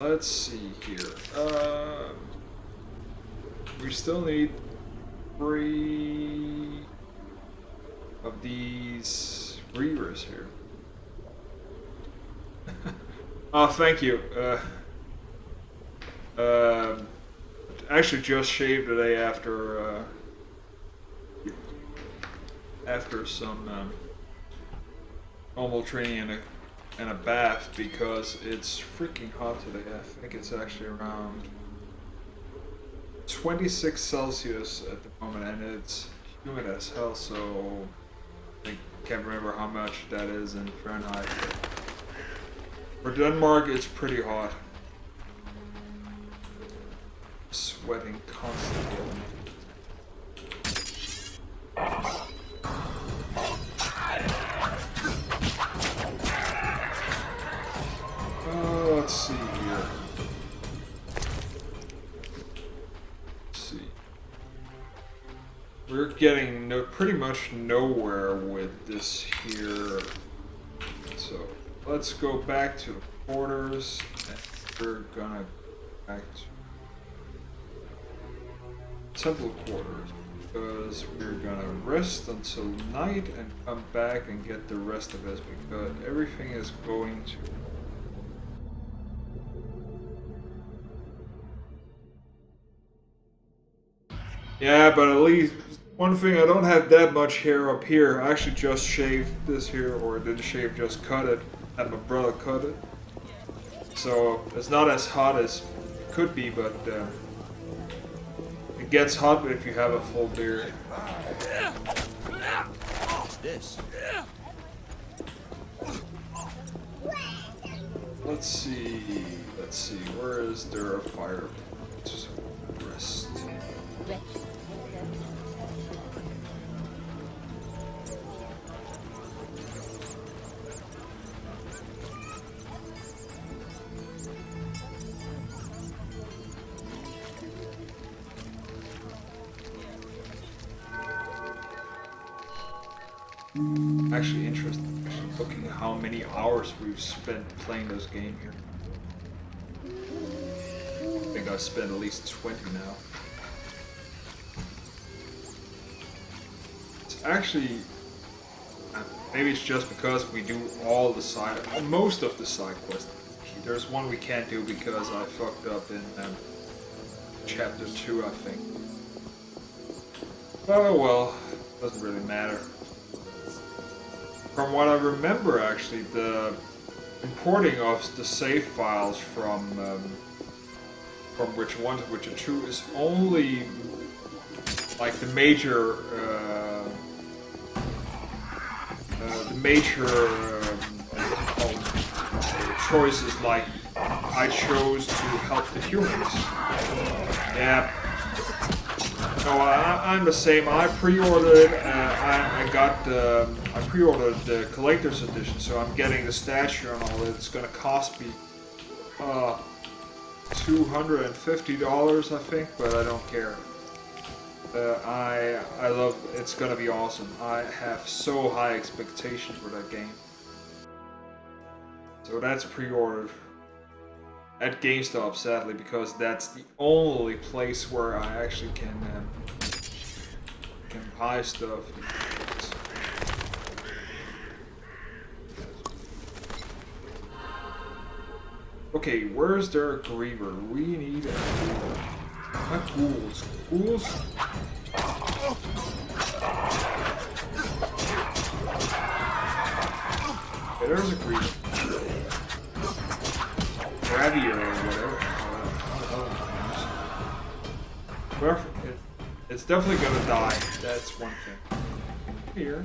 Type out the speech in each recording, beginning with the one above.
Let's see here. We still need 3 of these reavers here. Oh, thank you. Actually, just shaved today after some normal training and a bath because it's freaking hot today. I think it's actually around 26 Celsius at the moment, and it's humid as hell. So I can't remember how much that is in Fahrenheit. But for Denmark, it's pretty hot. Sweating constantly. Let's see here. Let's see. We're getting pretty much nowhere with this here. So let's go back to the quarters, and we're gonna go back to temple quarters because we're gonna rest until night and come back and get the rest of this because everything is going to. Yeah, but at least one thing, I don't have that much hair up here. I actually just shaved this here, or didn't shave, just cut it. Had my brother cut it. So it's not as hot as it could be, but it gets hot if you have a full beard. This. Let's see, where is there a fire? Rest. Actually interesting. Actually looking at how many hours we've spent playing this game here. I think I've spent at least 20 now. It's actually, maybe it's just because we do all the most of the side quests. There's one we can't do because I fucked up in chapter 2, I think. Oh well, doesn't really matter. From what I remember, actually, the importing of the save files from Witcher 1 to Witcher 2 is only like the major choices. Like I chose to help the humans. Yeah. No, I'm the same. I pre-ordered. I pre-ordered the collector's edition, so I'm getting the statue and all. It's gonna cost me $250, I think, but I don't care. I love. It's gonna be awesome. I have so high expectations for that game. So that's pre-ordered at GameStop, sadly, because that's the only place where I actually can buy stuff. Okay, where's their griever? We need a griever. Not ghouls. Ghouls? Okay, there's a griever. Gravity or whatever. It's definitely gonna die. That's one thing. Here.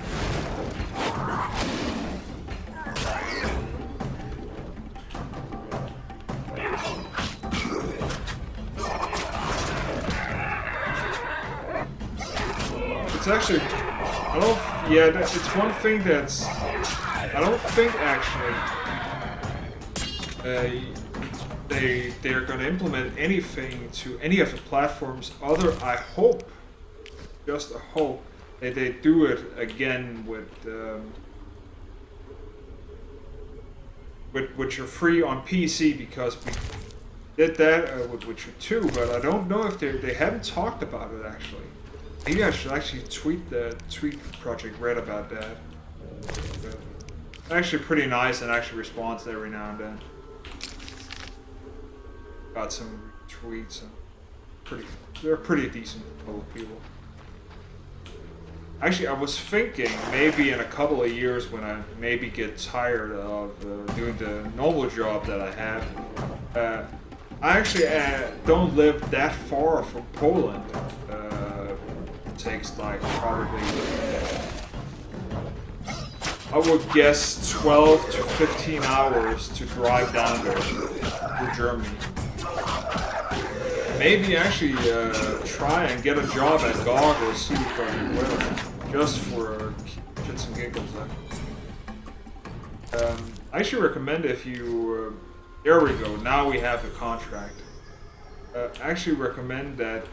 It's actually, I don't. Yeah, it's one thing that's. I don't think actually. They're going to implement anything to any of the platforms. I hope, just a hope, that they do it again with Witcher 3 on PC, because did that with Witcher 2, but I don't know if they haven't talked about it actually. Maybe I should actually tweet Project Red about that. Actually pretty nice and actually responds every now and then. Got some tweets and they're pretty decent people. Actually, I was thinking maybe in a couple of years when I maybe get tired of doing the normal job that I have. I actually don't live that far from Poland. It takes like probably, I would guess 12 to 15 hours to drive down there to Germany. Maybe actually try and get a job at GOG or CD Projekt Red, just for shits and giggles. I actually recommend if you, there we go, now we have the contract. I actually recommend that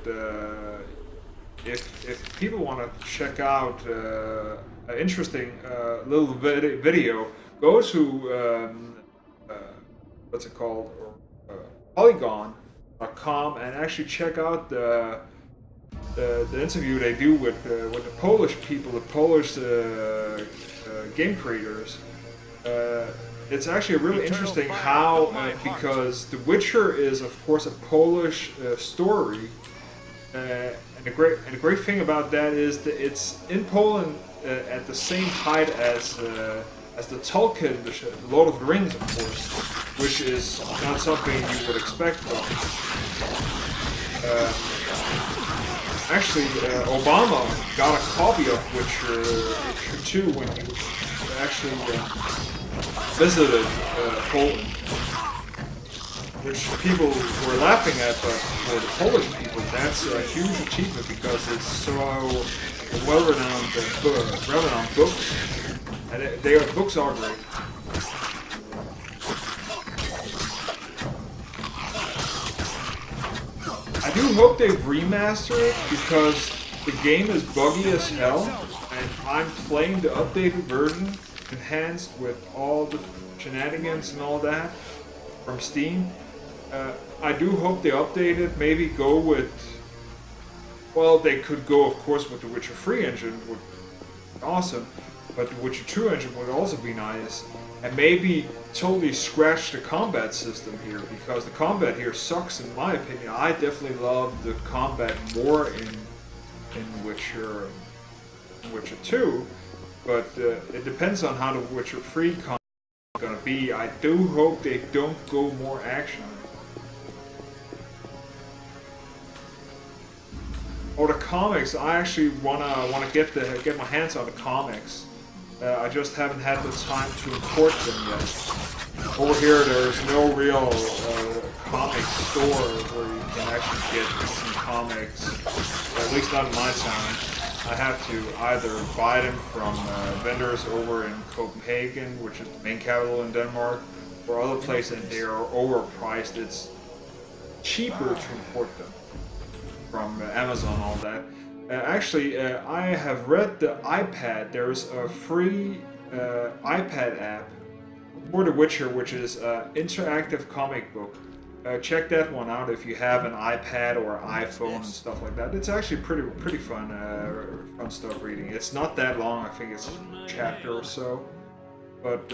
if people want to check out an interesting little video, go to, what's it called, Polygon.com and actually check out the interview they do with the Polish people, the Polish game creators. It's actually really interesting how, because The Witcher is of course a Polish story, and the great thing about that is that it's in Poland at the same height as the Tolkien, the Lord of the Rings, of course, which is not something you would expect. Actually, Obama got a copy of Witcher 2 when he actually visited Poland, which people were laughing at, but for the Polish people, that's a huge achievement because it's so well-renowned books, and their books are great. I do hope they remaster it because the game is buggy as hell, and I'm playing the updated version, enhanced with all the shenanigans and all that from Steam. I do hope they update it, maybe go with, well, they could go of course with the Witcher 3 engine, would be awesome, but the Witcher 2 engine would also be nice, and maybe totally scratch the combat system here, because the combat here sucks in my opinion. I definitely love the combat more in Witcher 2, but it depends on how the Witcher 3 combat is gonna be. I do hope they don't go more action. Or the comics, I actually wanna get my hands on the comics. I just haven't had the time to import them yet. Over here, there's no real comic store where you can actually get some comics. At least not in my town. I have to either buy them from vendors over in Copenhagen, which is the main capital in Denmark, or other places, and they are overpriced. It's cheaper to import them from Amazon, all that. Actually, I have read the iPad. There's a free iPad app for The Witcher, which is an interactive comic book. Check that one out if you have an iPad or iPhone and stuff like that. It's actually pretty fun, fun stuff reading. It's not that long. I think it's a chapter or so, but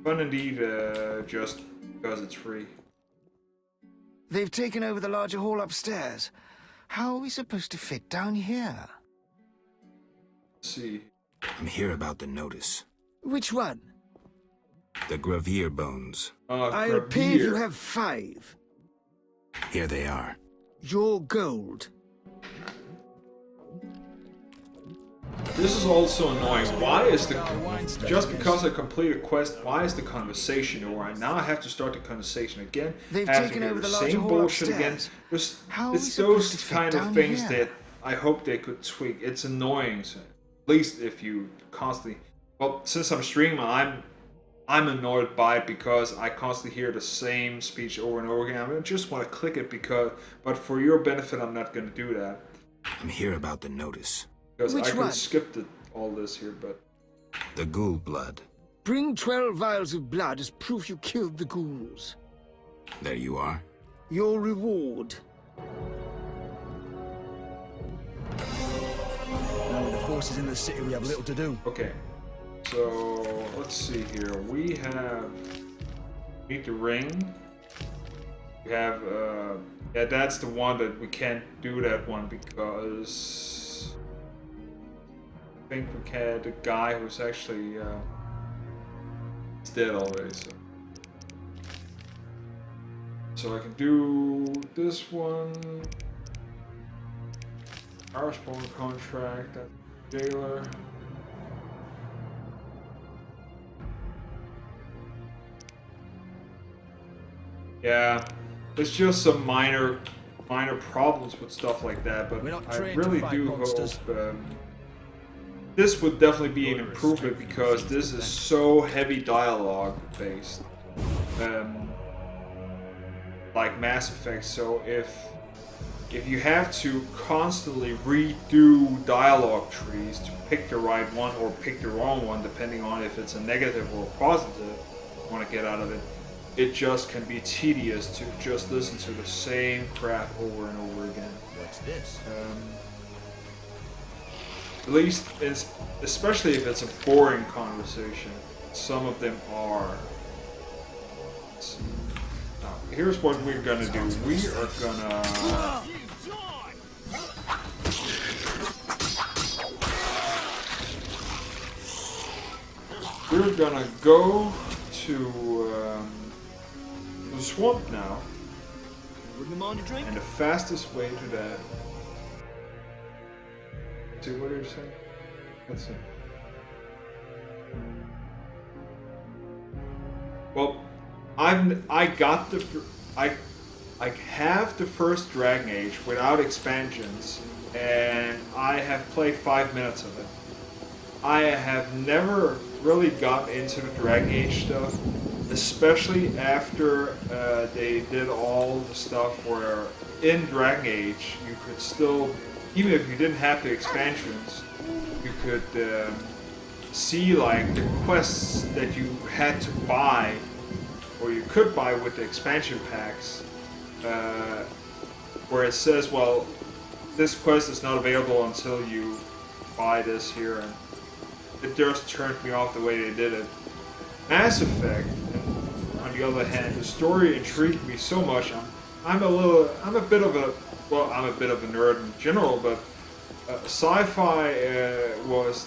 fun indeed. Just because it's free. They've taken over the larger hall upstairs. How are we supposed to fit down here? Let's see. I'm here about the notice. Which one? The Gravier bones. I'll pay if you have 5. Here they are. Your gold. This is also annoying. Why is just because I complete a quest, why is the conversation over? Now I have to start the conversation again. They've taken over the same bullshit again. It's those kind of things that I hope they could tweak. It's annoying, so at least if you constantly. Well, since I'm streaming, I'm annoyed by it because I constantly hear the same speech over and over again. I just want to click it but for your benefit, I'm not going to do that. I'm here about the notice. Because I could skip all this here, but... The ghoul blood. Bring 12 vials of blood as proof you killed the ghouls. There you are. Your reward. Now with the forces in the city, we have little to do. Okay. So let's see here. We need the ring. We have yeah, that's the one that we can't do that one because I think we had the guy who's actually he's dead already. So I can do this one. Our spawn contract. That's jailer. Yeah, it's just some minor problems with stuff like that, but I really do hope this would definitely be an improvement because this is so heavy dialogue based, like Mass Effect. So if you have to constantly redo dialogue trees to pick the right one or pick the wrong one, depending on if it's a negative or a positive you want to get out of it, it just can be tedious to just listen to the same crap over and over again. What's this? At least, especially if it's a boring conversation. Some of them are. Now, here's what we're gonna do. We are gonna. We're gonna go to the swamp now. And the fastest way to that. See what you're saying? Let's see. Well, I have the first Dragon Age without expansions, and I have played 5 minutes of it. I have never really got into the Dragon Age stuff, especially after they did all the stuff where in Dragon Age you could still, even if you didn't have the expansions, you could see like the quests that you had to buy, or you could buy with the expansion packs, where it says, well, this quest is not available until you buy this here, and it just turned me off the way they did it. Mass Effect, on the other hand, the story intrigued me so much. I'm a bit of a nerd in general, but sci-fi it was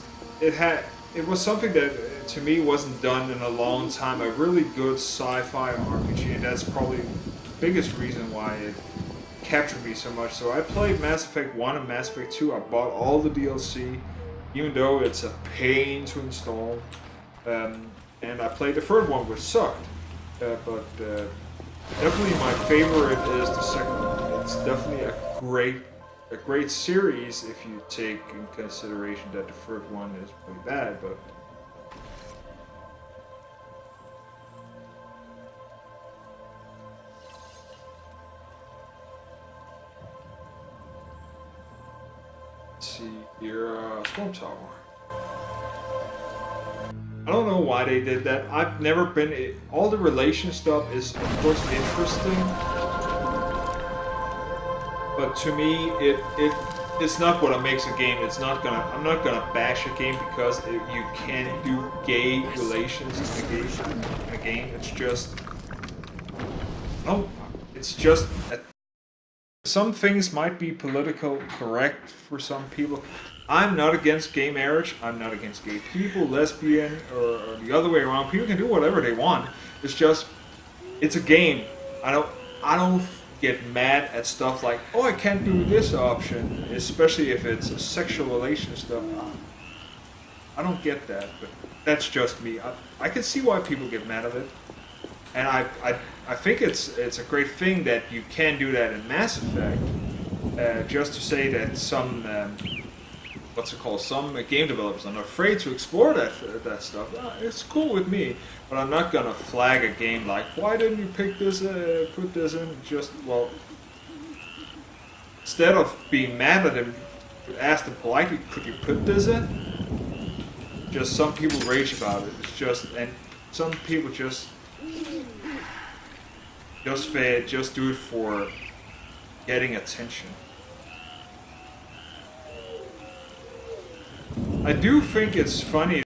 something that to me wasn't done in a long time. A really good sci-fi RPG, and that's probably the biggest reason why it captured me so much. So I played Mass Effect 1 and Mass Effect 2. I bought all the DLC, even though it's a pain to install. And I played the third one, which sucked. But definitely my favorite is the second one. It's definitely a great series if you take in consideration that the first one is pretty bad, but let's see here, Swamp Tower. I don't know why they did that. I've never been. All the relation stuff is of course interesting, but to me, it's not what makes a game. I'm not gonna bash a game because you can't do gay relations in a game. It's just no. It's just some things might be political correct for some people. I'm not against gay marriage. I'm not against gay people, lesbian, or the other way around. People can do whatever they want. It's just, it's a game. I don't get mad at stuff like, oh, I can't do this option, especially if it's a sexual relation stuff. I don't get that, but that's just me. I can see why people get mad at it, and I think it's a great thing that you can do that in Mass Effect. Just to say that some. Some game developers are not afraid to explore that stuff. It's cool with me, but I'm not gonna flag a game like, why didn't you pick this, put this in? Just, well, instead of being mad at him, ask them politely, could you put this in? Just some people rage about it. It's just, and some people just, Just do it for getting attention. I do think it's funny